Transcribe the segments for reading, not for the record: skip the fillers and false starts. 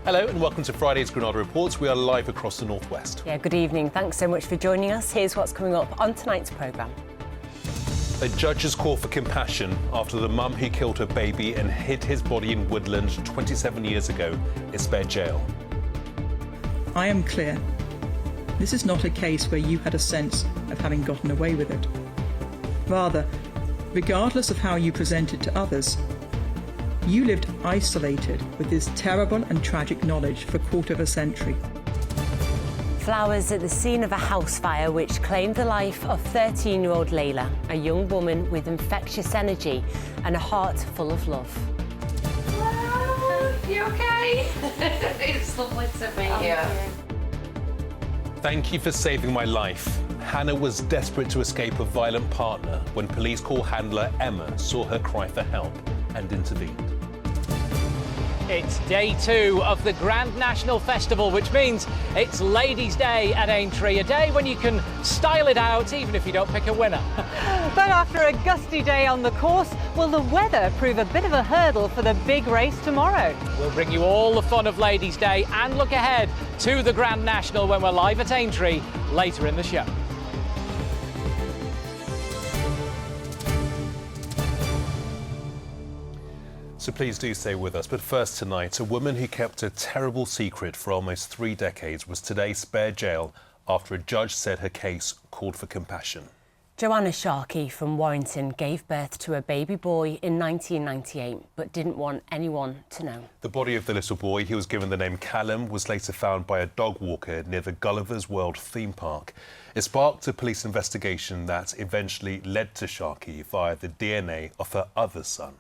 Hello and welcome to Friday's Granada Reports. We are live across the northwest. Yeah, good evening. Thanks so much for joining us. Here's what's coming up on tonight's programme. A judge's call for compassion after the mum who killed her baby and hid his body in woodland 27 years ago is spared jail. I am clear. This is not a case where you had a sense of having gotten away with it. Rather, regardless of how you presented to others, you lived isolated with this terrible and tragic knowledge for a quarter of a century. Flowers at the scene of a house fire which claimed the life of 13-year-old Layla, a young woman with infectious energy and a heart full of love. Hello, you okay? It's lovely to meet you. Thank you for saving my life. Hannah was desperate to escape a violent partner when police call handler Emma saw her cry for help and intervened. It's day 2 of the Grand National Festival, which means it's Ladies' Day at Aintree, a day when you can style it out even if you don't pick a winner. But after a gusty day on the course, will the weather prove a bit of a hurdle for the big race tomorrow? We'll bring you all the fun of Ladies' Day and look ahead to the Grand National when we're live at Aintree later in the show. So please do stay with us. But first tonight, a woman who kept a terrible secret for almost 3 decades was today spared jail after a judge said her case called for compassion. Joanna Sharkey from Warrington gave birth to a baby boy in 1998 but didn't want anyone to know. The body of the little boy, who was given the name Callum, was later found by a dog walker near the Gulliver's World theme park. It sparked a police investigation that eventually led to Sharkey via the DNA of her other son.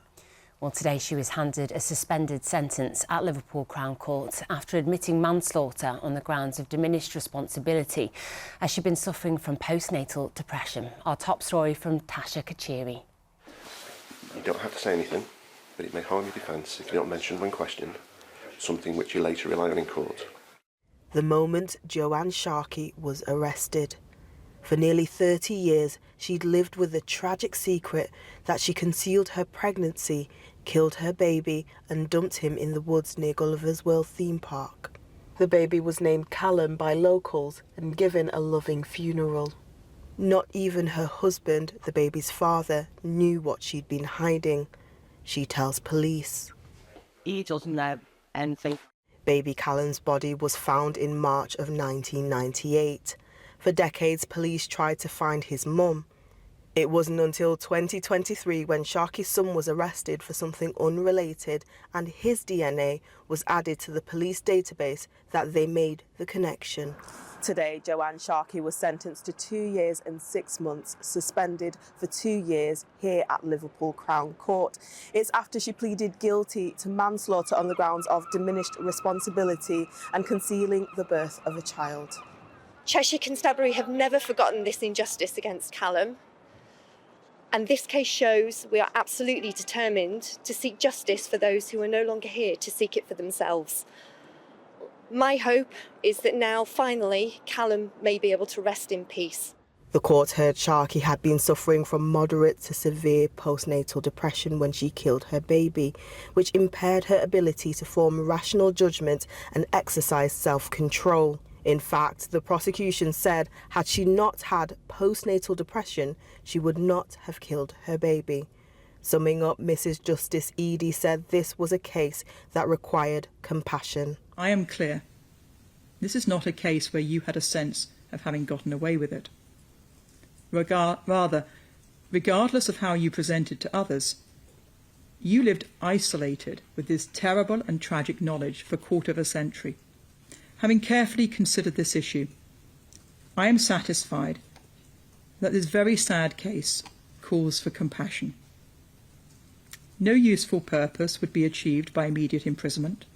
Well, today she was handed a suspended sentence at Liverpool Crown Court after admitting manslaughter on the grounds of diminished responsibility, as she'd been suffering from postnatal depression. Our top story from Tasha Kachiri. You don't have to say anything, but it may harm your defence if you don't mention when questioned, something which you later rely on in court. The moment Joanne Sharkey was arrested. For nearly 30 years, she'd lived with the tragic secret that she concealed her pregnancy, killed her baby and dumped him in the woods near Gulliver's World theme park. The baby was named Callum by locals and given a loving funeral. Not even her husband, the baby's father, knew what she'd been hiding. She tells police. He doesn't know anything. Baby Callum's body was found in March of 1998. For decades, police tried to find his mum. It wasn't until 2023 when Sharkey's son was arrested for something unrelated and his DNA was added to the police database that they made the connection. Today, Joanne Sharkey was sentenced to 2 years and 6 months, suspended for 2 years here at Liverpool Crown Court. It's after she pleaded guilty to manslaughter on the grounds of diminished responsibility and concealing the birth of a child. Cheshire Constabulary have never forgotten this injustice against Callum. And this case shows we are absolutely determined to seek justice for those who are no longer here to seek it for themselves. My hope is that now, finally, Callum may be able to rest in peace. The court heard Sharkey had been suffering from moderate to severe postnatal depression when she killed her baby, which impaired her ability to form rational judgment and exercise self-control. In fact, the prosecution said had she not had postnatal depression, she would not have killed her baby. Summing up, Mrs. Justice Eady said this was a case that required compassion. I am clear. This is not a case where you had a sense of having gotten away with it. Rather, regardless of how you presented to others, you lived isolated with this terrible and tragic knowledge for a quarter of a century. Having carefully considered this issue, I am satisfied that this very sad case calls for compassion. No useful purpose would be achieved by immediate imprisonment,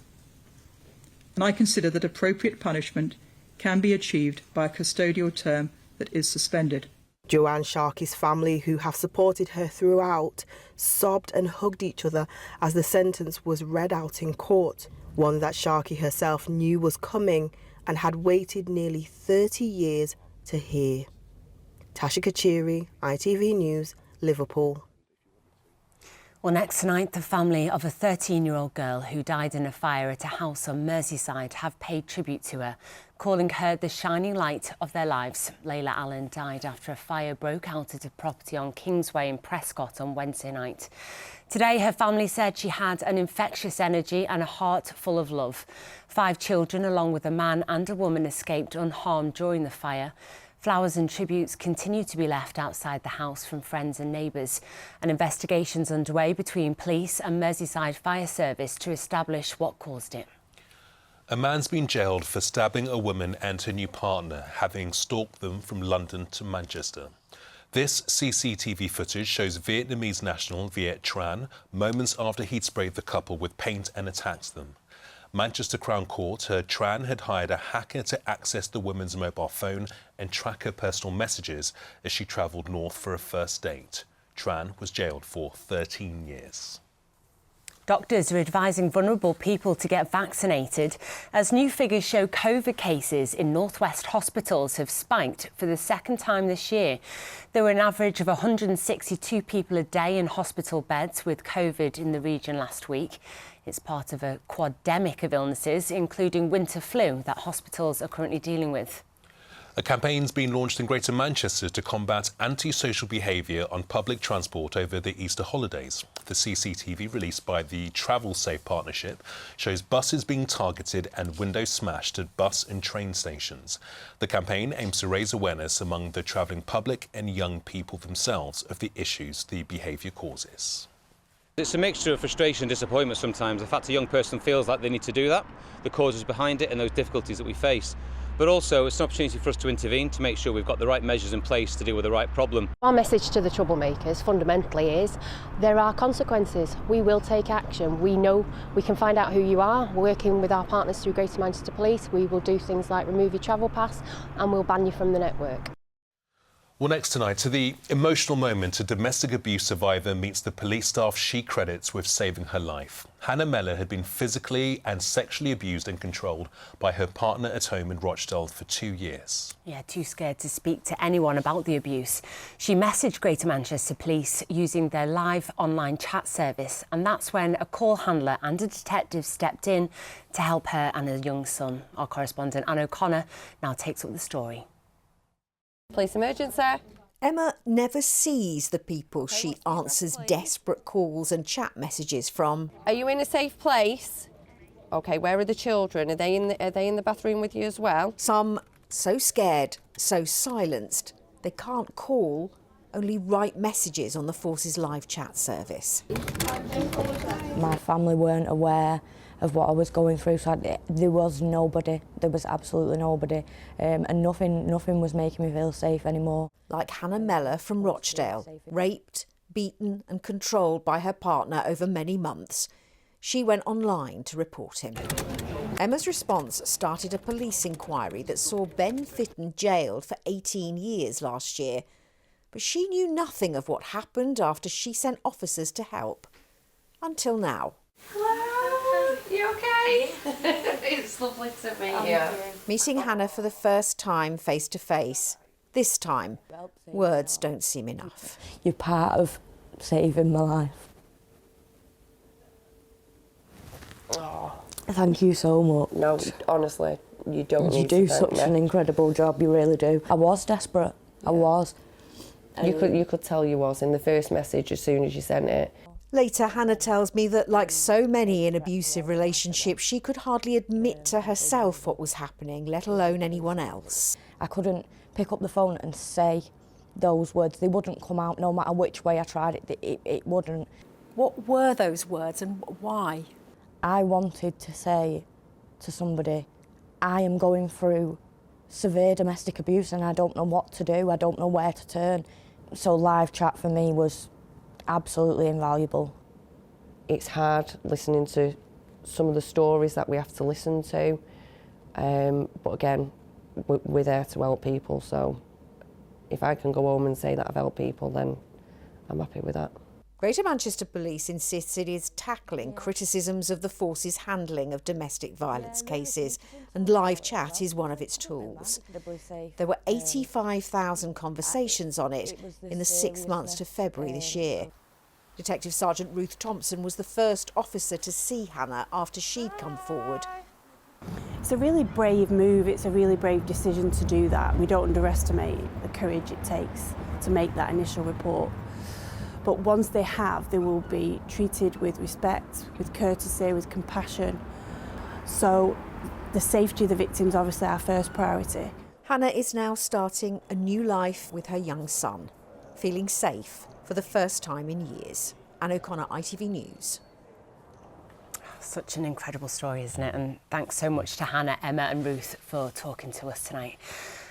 and I consider that appropriate punishment can be achieved by a custodial term that is suspended. Joanne Sharkey's family, who have supported her throughout, sobbed and hugged each other as the sentence was read out in court, one that Sharkey herself knew was coming and had waited nearly 30 years to hear. Tasha Kachiri, ITV News, Liverpool. Well, next tonight, the family of a 13-year-old girl who died in a fire at a house on Merseyside have paid tribute to her, calling her the shining light of their lives. Layla Allen died after a fire broke out at a property on Kingsway in Prescott on Wednesday night. Today, her family said she had an infectious energy and a heart full of love. 5 children, along with a man and a woman, escaped unharmed during the fire. Flowers and tributes continue to be left outside the house from friends and neighbours. An investigation's underway between police and Merseyside Fire Service to establish what caused it. A man's been jailed for stabbing a woman and her new partner, having stalked them from London to Manchester. This CCTV footage shows Vietnamese national Viet Tran moments after he'd sprayed the couple with paint and attacked them. Manchester Crown Court heard Tran had hired a hacker to access the woman's mobile phone and track her personal messages as she travelled north for a first date. Tran was jailed for 13 years. Doctors are advising vulnerable people to get vaccinated as new figures show COVID cases in northwest hospitals have spiked for the second time this year. There were an average of 162 people a day in hospital beds with COVID in the region last week. It's part of a quademic of illnesses, including winter flu, that hospitals are currently dealing with. A campaign's been launched in Greater Manchester to combat antisocial behaviour on public transport over the Easter holidays. The CCTV released by the Travel Safe Partnership shows buses being targeted and windows smashed at bus and train stations. The campaign aims to raise awareness among the travelling public and young people themselves of the issues the behaviour causes. It's a mixture of frustration and disappointment sometimes. The fact a young person feels like they need to do that, the causes behind it and those difficulties that we face. But also it's an opportunity for us to intervene, to make sure we've got the right measures in place to deal with the right problem. Our message to the troublemakers fundamentally is there are consequences. We will take action. We know we can find out who you are. Working with our partners through Greater Manchester Police, we will do things like remove your travel pass and we'll ban you from the network. Well, next tonight, to the emotional moment, a domestic abuse survivor meets the police staff she credits with saving her life. Hannah Mellor had been physically and sexually abused and controlled by her partner at home in Rochdale for 2 years. Yeah, too scared to speak to anyone about the abuse. She messaged Greater Manchester Police using their live online chat service, and that's when a call handler and a detective stepped in to help her and her young son. Our correspondent Anne O'Connor now takes up the story. Police emergency. Emma never sees the people she answers desperate calls and chat messages from. Are you in a safe place? OK, where are the children? Are they in the bathroom with you as well? Some so scared, so silenced, they can't call, only write messages on the Force's live chat service. My family weren't aware of what I was going through, so there was nobody, there was absolutely nobody, and nothing was making me feel safe anymore. Like Hannah Mellor from Rochdale, raped, beaten and controlled by her partner over many months. She went online to report him. Emma's response started a police inquiry that saw Ben Fitton jailed for 18 years last year, but she knew nothing of what happened after she sent officers to help. Until now. Hello, you okay? It's lovely to meet you. Meeting Hannah for the first time face to face. This time, words don't seem enough. You're part of saving my life. Oh. Thank you so much. No, honestly, you don't need to. You do such an incredible job, you really do. I was desperate, I was. You could tell you was in the first message as soon as you sent it. Later, Hannah tells me that, like so many in abusive relationships, she could hardly admit to herself what was happening, let alone anyone else. I couldn't pick up the phone and say those words. They wouldn't come out no matter which way I tried it, it wouldn't. What were those words and why? I wanted to say to somebody, I am going through severe domestic abuse and I don't know what to do, I don't know where to turn. So live chat for me was absolutely invaluable. It's hard listening to some of the stories that we have to listen to, but again, we're there to help people, so if I can go home and say that I've helped people, then I'm happy with that. Greater Manchester Police insists it is tackling criticisms of the Force's handling of domestic violence cases, and live chat is one of its tools. There were 85,000 conversations on it in the 6 months to February this year. Detective Sergeant Ruth Thompson was the first officer to see Hannah after she'd come forward. It's a really brave move, it's a really brave decision to do that. We don't underestimate the courage it takes to make that initial report. But once they have, they will be treated with respect, with courtesy, with compassion. So the safety of the victims is obviously our first priority. Hannah is now starting a new life with her young son, feeling safe for the first time in years. Anne O'Connor, ITV News. Such an incredible story, isn't it? And thanks so much to Hannah, Emma and Ruth for talking to us tonight.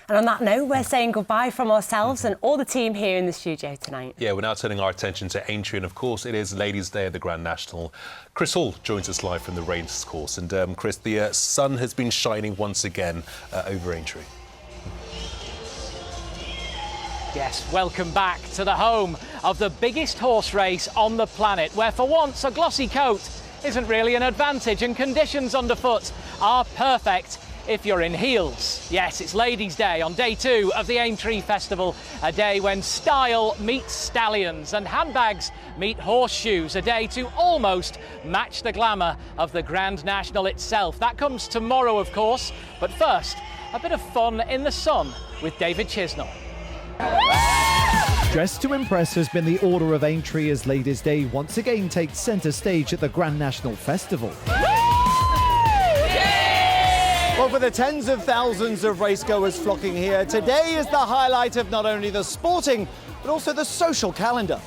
And on that note, we're saying goodbye from ourselves and all the team here in the studio tonight. Yeah, we're now turning our attention to Aintree, and of course it is Ladies' Day at the Grand National. Chris Hall joins us live from the racecourse. And Chris, the sun has been shining once again over Aintree. Yes, welcome back to the home of the biggest horse race on the planet, where for once a glossy coat isn't really an advantage and conditions underfoot are perfect if you're in heels. Yes, it's Ladies' Day on day 2 of the Aintree Festival, a day when style meets stallions and handbags meet horseshoes, a day to almost match the glamour of the Grand National itself. That comes tomorrow, of course, but first, a bit of fun in the sun with David Chisnell. Dressed to impress has been the order of Aintree as Ladies' Day once again takes centre stage at the Grand National Festival. Well, for the tens of thousands of racegoers flocking here, today is the highlight of not only the sporting, but also the social calendar.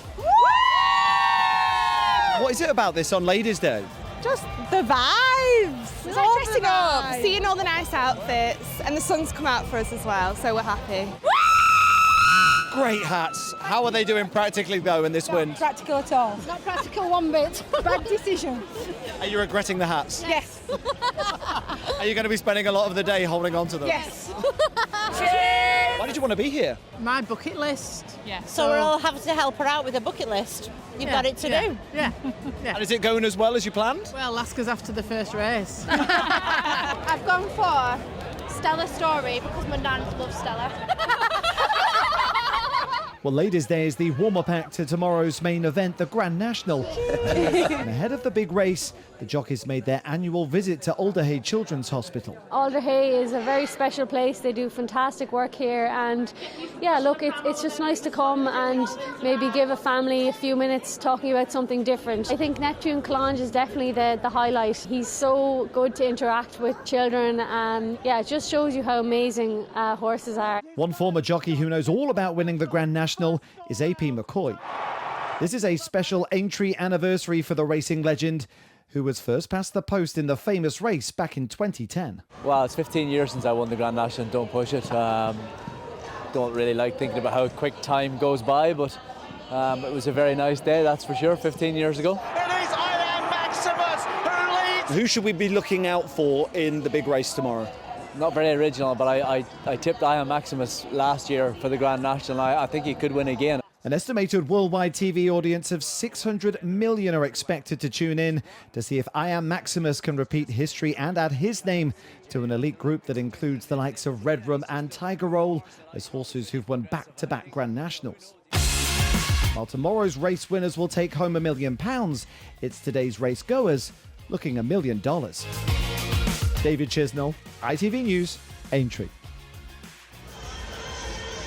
What is it about this on Ladies' Day? Just the vibes. It's all dressing up, seeing all the nice outfits, and the sun's come out for us as well, so we're happy. Great hats. How are they doing practically though in this wind? Practical at all. Not practical one bit. Bad decision. Are you regretting the hats? Yes. Are you going to be spending a lot of the day holding on to them? Yes. Why did you want to be here? My bucket list. Yeah. So we're all having to help her out with a bucket list. You've got it to do. Yeah. And is it going as well as you planned? Well, ask us after the first race. I've gone for Stella Story because my nan loves Stella. Well, Ladies' Day is the warm-up act to tomorrow's main event, the Grand National. And ahead of the big race, the jockeys made their annual visit to Alderhay Children's Hospital. Alderhay is a very special place. They do fantastic work here, and yeah, look, it's just nice to come and maybe give a family a few minutes talking about something different. I think Neptune Clange is definitely the highlight. He's so good to interact with children, and yeah, it just shows you how amazing horses are. One former jockey who knows all about winning the Grand National is AP McCoy. This is a special Aintree anniversary for the racing legend, who was first past the post in the famous race back in 2010. Well, it's 15 years since I won the Grand National, and don't push it. Don't really like thinking about how quick time goes by, but it was a very nice day, that's for sure, 15 years ago. It is I Am Maximus who leads. Who should we be looking out for in the big race tomorrow? Not very original, but I tipped I Am Maximus last year for the Grand National. I think he could win again. An estimated worldwide TV audience of 600 million are expected to tune in to see if I Am Maximus can repeat history and add his name to an elite group that includes the likes of Redrum and Tiger Roll as horses who've won back-to-back Grand Nationals. While tomorrow's race winners will take home £1 million, it's today's race goers looking $1 million. David Chisnell, ITV News, Aintree.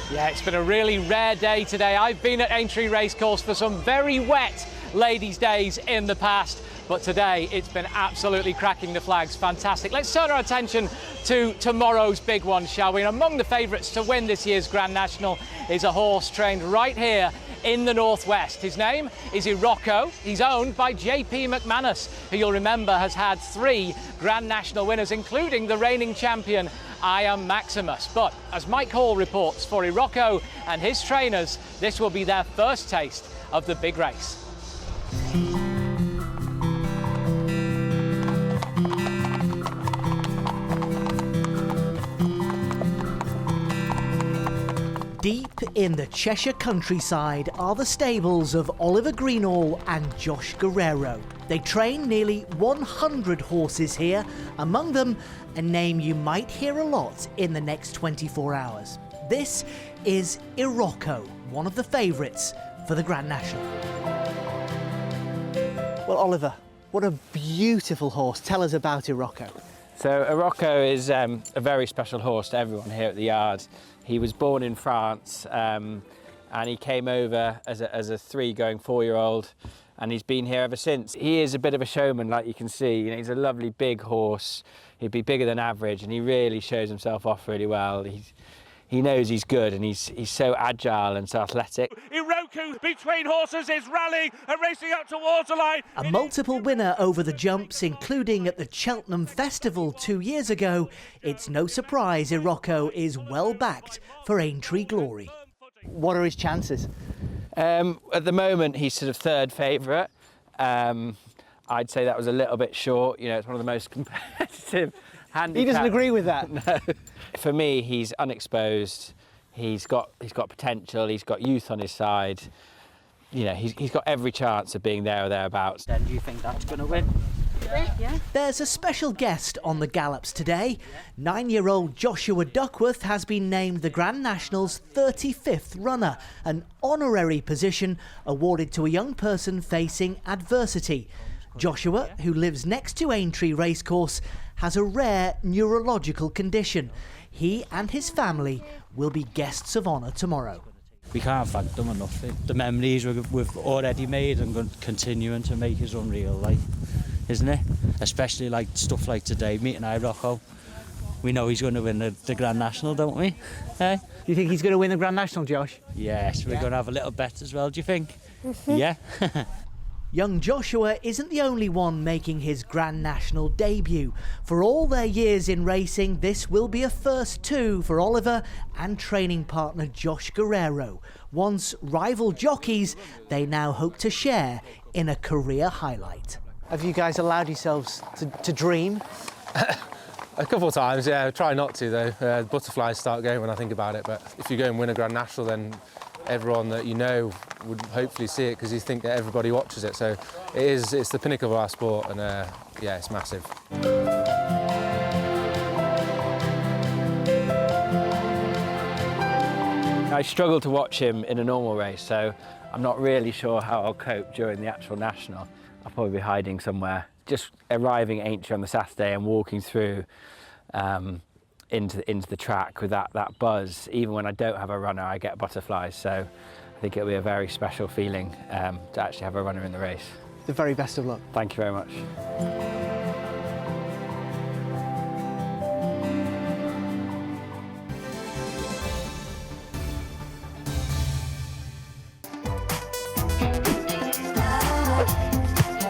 Yeah, it's been a really rare day today. I've been at Aintree Racecourse for some very wet ladies' days in the past, but today it's been absolutely cracking the flags. Fantastic. Let's turn our attention to tomorrow's big one, shall we? And among the favourites to win this year's Grand National is a horse trained right here in the northwest. His name is Irocco. He's owned by JP McManus, who you'll remember has had 3 Grand National winners, including the reigning champion I Am Maximus. But as Mike Hall reports, for Irocco and his trainers, this will be their first taste of the big race. Deep in the Cheshire countryside are the stables of Oliver Greenall and Josh Guerrero. They train nearly 100 horses here, among them a name you might hear a lot in the next 24 hours. This is Irocco, one of the favourites for the Grand National. Well, Oliver, what a beautiful horse. Tell us about Irocco. So Irocco is a very special horse to everyone here at the yard. He was born in France and he came over as a 3 going 4-year-old, and he's been here ever since. He is a bit of a showman, like you can see. You know, he's a lovely big horse. He'd be bigger than average, and he really shows himself off really well. He knows he's good, and he's so agile and so athletic. Irocco between horses is rallying and racing up towards the line. A multiple winner over the jumps, including at the Cheltenham Festival 2 years ago, it's no surprise Irocco is well backed for Aintree glory. What are his chances? At the moment, he's sort of 3rd favourite. I'd say that was a little bit short. You know, it's one of the most competitive handicaps. He doesn't agree with that. No. For me, he's unexposed. He's got potential. He's got youth on his side. You know, he's got every chance of being there or thereabouts. Then do you think that's going to win? Yeah. There's a special guest on the gallops today. 9-year-old Joshua Duckworth has been named the Grand National's 35th runner, an honorary position awarded to a young person facing adversity. Joshua, who lives next to Aintree Racecourse, has a rare neurological condition. He and his family will be guests of honour tomorrow. We can't thank them enough. The memories we've already made and continuing to make is unreal, like, isn't it? Especially like stuff like today, meeting Irocco. We know he's going to win the Grand National, don't we? Do you think he's going to win the Grand National, Josh? Yes, we're going to have a little bet as well, do you think? Yeah. Young Joshua isn't the only one making his Grand National debut. For all their years in racing, this will be a first too for Oliver and training partner Josh Guerrero. Once rival jockeys, they now hope to share in a career highlight. Have you guys allowed yourselves to dream? A couple of times, yeah. I try not to, though. Butterflies start going when I think about it, but if you go and win a Grand National, then everyone that you know would hopefully see it because you think that everybody watches it. So it's the pinnacle of our sport, and yeah, it's massive. I struggle to watch him in a normal race, so I'm not really sure how I'll cope during the actual National. I'll probably be hiding somewhere. Just arriving at Aintree on the Saturday and walking through into the track with that buzz. Even when I don't have a runner, I get butterflies. So I think it'll be a very special feeling to actually have a runner in the race. The very best of luck. Thank you very much.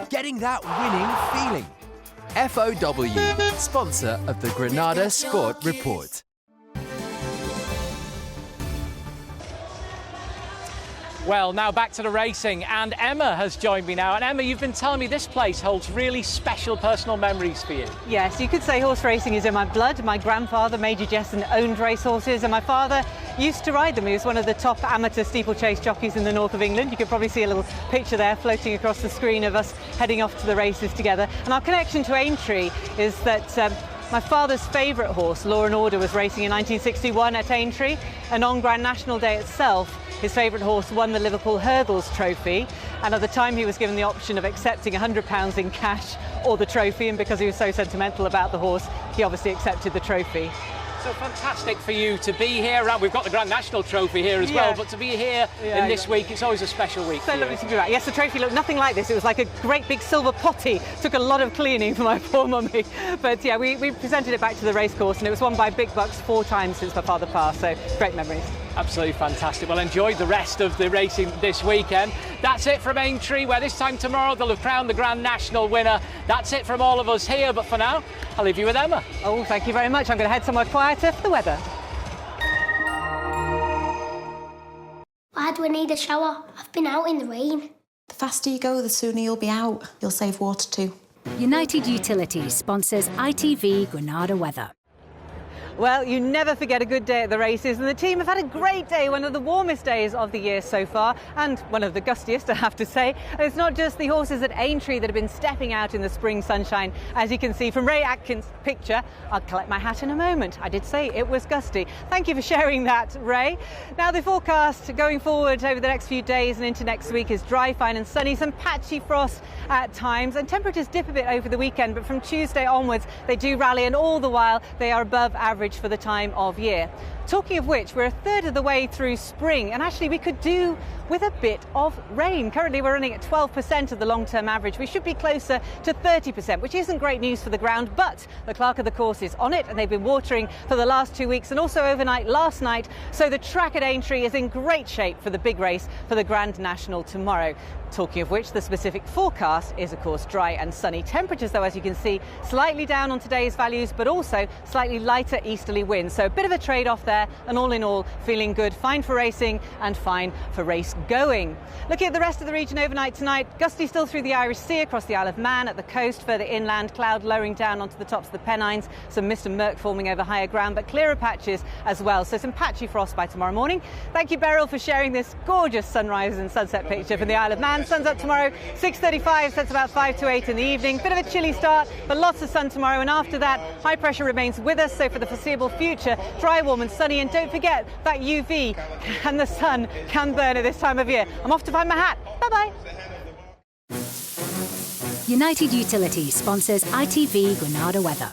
Getting that winning feeling. FOW, sponsor of the Granada Sport Report. Well, now back to the racing, and Emma has joined me now. And Emma, you've been telling me this place holds really special personal memories for you. Yes, you could say horse racing is in my blood. My grandfather, Major Jesson, owned racehorses, and my father used to ride them. He was one of the top amateur steeplechase jockeys in the north of England. You can probably see a little picture there floating across the screen of us heading off to the races together. And our connection to Aintree is that my father's favourite horse, Law and Order, was racing in 1961 at Aintree, and on Grand National Day itself, his favourite horse won the Liverpool Hurdles Trophy, and at the time he was given the option of accepting £100 in cash or the trophy, and because he was so sentimental about the horse, he obviously accepted the trophy. So fantastic for you to be here. We've got the Grand National Trophy here as well, but to be here in this week, it's always a special week. So lovely to be back. Yes, the trophy looked nothing like this. It was like a great big silver potty. Took a lot of cleaning for my poor mummy. But yeah, we presented it back to the racecourse, and it was won by Big Bucks 4 times since my father passed, so great memories. Absolutely fantastic. Well, enjoy the rest of the racing this weekend. That's it from Aintree, where this time tomorrow they'll have crowned the Grand National winner. That's it from all of us here, but for now, I'll leave you with Emma. Oh, thank you very much. I'm going to head somewhere quieter for the weather. Why do I need a shower? I've been out in the rain. The faster you go, the sooner you'll be out. You'll save water too. United Utilities sponsors ITV Granada weather. Well, you never forget a good day at the races, and the team have had a great day, one of the warmest days of the year so far, and one of the gustiest, I have to say. And it's not just the horses at Aintree that have been stepping out in the spring sunshine, as you can see from Ray Atkin's picture. I'll collect my hat in a moment. I did say it was gusty. Thank you for sharing that, Ray. Now, the forecast going forward over the next few days and into next week is dry, fine and sunny, some patchy frost at times, and temperatures dip a bit over the weekend, but from Tuesday onwards they do rally, and all the while they are above average for the time of year. Talking of which, we're a third of the way through spring, and actually we could do with a bit of rain. Currently we're running at 12% of the long-term average. We should be closer to 30%, which isn't great news for the ground, but the clerk of the course is on it, and they've been watering for the last 2 weeks and also overnight last night. So the track at Aintree is in great shape for the big race for the Grand National tomorrow. Talking of which, the specific forecast is, of course, dry and sunny. Temperatures, though, as you can see, slightly down on today's values, but also slightly lighter easterly winds. So a bit of a trade-off there, and all in all, feeling good. Fine for racing and fine for race going. Looking at the rest of the region overnight tonight, gusty still through the Irish Sea, across the Isle of Man, at the coast, further inland, cloud lowering down onto the tops of the Pennines, some mist and murk forming over higher ground, but clearer patches as well. So some patchy frost by tomorrow morning. Thank you, Beryl, for sharing this gorgeous sunrise and sunset picture from the Isle of Man. Sun's up tomorrow, 6:35, sets about 5 to 8 in the evening. Bit of a chilly start, but lots of sun tomorrow, and after that, high pressure remains with us, so for the foreseeable future, dry, warm and sunny, and don't forget that UV and the sun can burn at this time of year. I'm off to find my hat. Bye-bye. United Utilities sponsors ITV Granada weather.